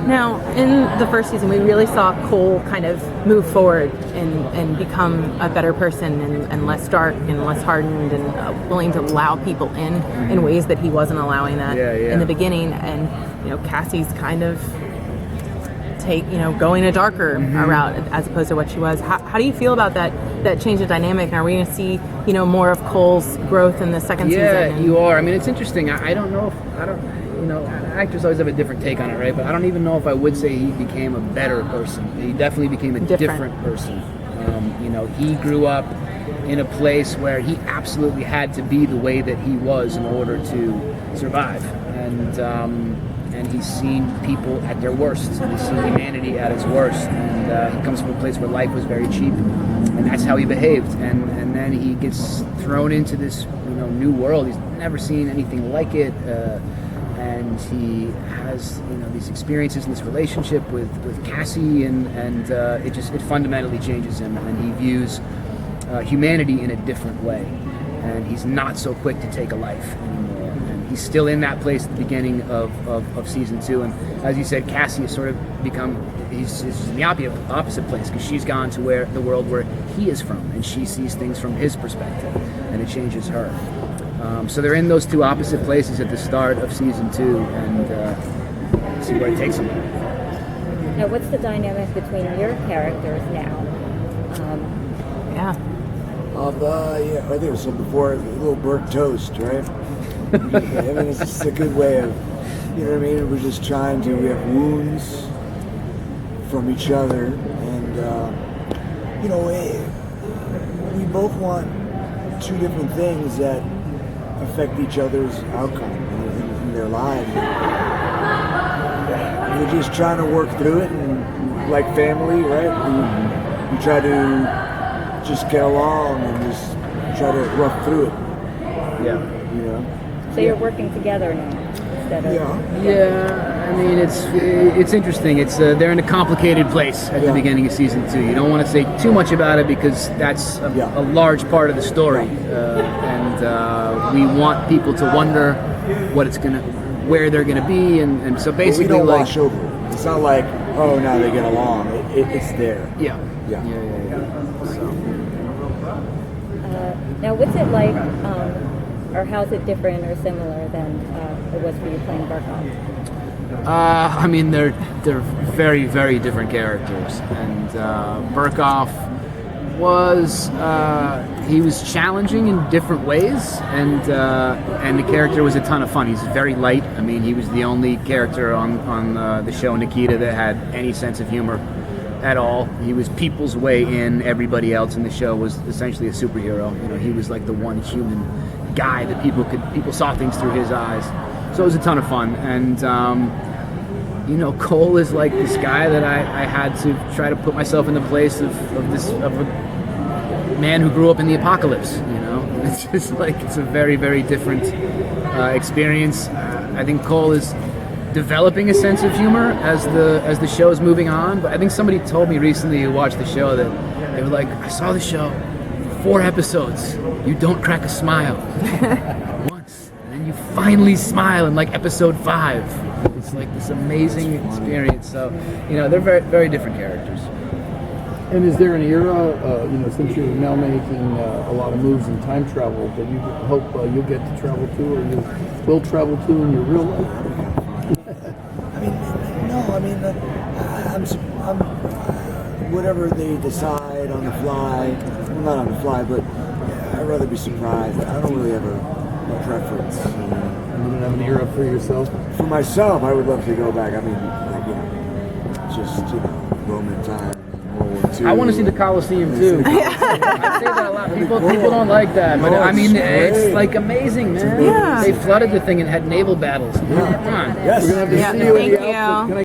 Now, in the first season, we really saw Cole kind of move forward and become a better person and less dark and less hardened and willing to allow people in ways that he wasn't allowing that in the beginning. And, Cassie's kind of going a darker route as opposed to what she was. How do you feel about that change of dynamic? And are we going to see, more of Cole's growth in the second season? Yeah, you are. I mean, it's interesting. I don't know actors always have a different take on it, right? But I don't even know if I would say he became a better person. He definitely became a different person. He grew up in a place where he absolutely had to be the way that he was in order to survive. And he's seen people at their worst. And he's seen humanity at its worst. And he comes from a place where life was very cheap, and that's how he behaved. And then he gets thrown into this new world. He's never seen anything like it. And he has these experiences in this relationship with Cassie, and it fundamentally changes him, and he views humanity in a different way, and he's not so quick to take a life anymore. And he's still in that place at the beginning of season 2, and as you said, Cassie has sort of become he's in the opposite place, because she's gone to the world where he is from, and she sees things from his perspective, and it changes her. So they're in those two opposite places at the start of season 2, and see where it takes them. Now, what's the dynamic between your characters now? I think it was before, a little burnt toast, right? I mean, it's just a good way of, we're just trying to, we have wounds from each other, and, we both want two different things that affect each other's outcome in their lives. We're just trying to work through it, and like family, right? We try to just get along and just try to rough through it. So you're working together now instead of... Yeah. I mean, it's interesting. It's they're in a complicated place at the beginning of season 2. You don't want to say too much about it, because that's a large part of the story, and we want people to wonder where they're gonna be, and so basically, we don't wash over it. It's not like, oh, now they get along. It's there. Yeah. So. Now, what's it like, or how's it different or similar than it was for you playing Burkoff? I mean, they're very, very different characters, and Burkoff he was challenging in different ways, and the character was a ton of fun. He's very light. I mean, he was the only character on the show Nikita that had any sense of humor at all. He was people's way in. Everybody else in the show was essentially a superhero. He was like the one human guy that people saw things through his eyes. So it was a ton of fun. And Cole is like this guy that I had to try to put myself in the place of a man who grew up in the apocalypse. It's just like, it's a very, very different experience. I think Cole is developing a sense of humor as the show is moving on. But I think somebody told me recently who watched the show that they were like, I saw the show, 4 episodes, you don't crack a smile once, and then you finally smile in like episode 5. It's like this amazing experience. So they're very, very different characters. And is there an era, since you're now making a lot of moves in time travel, that you hope you'll get to travel to, or you will travel to in your real life? I'm whatever they decide on the fly. Well, not on the fly, but I'd rather be surprised. I don't really have a preference. You don't have an era for yourself? For myself, I would love to go back. I mean, Roman times. I want to see the Coliseum too. I say that a lot. People don't like that, but I mean, it's like amazing, man. They flooded the thing and had naval battles. Come on. Yes. We're gonna have to see you in the Thank you. outfit.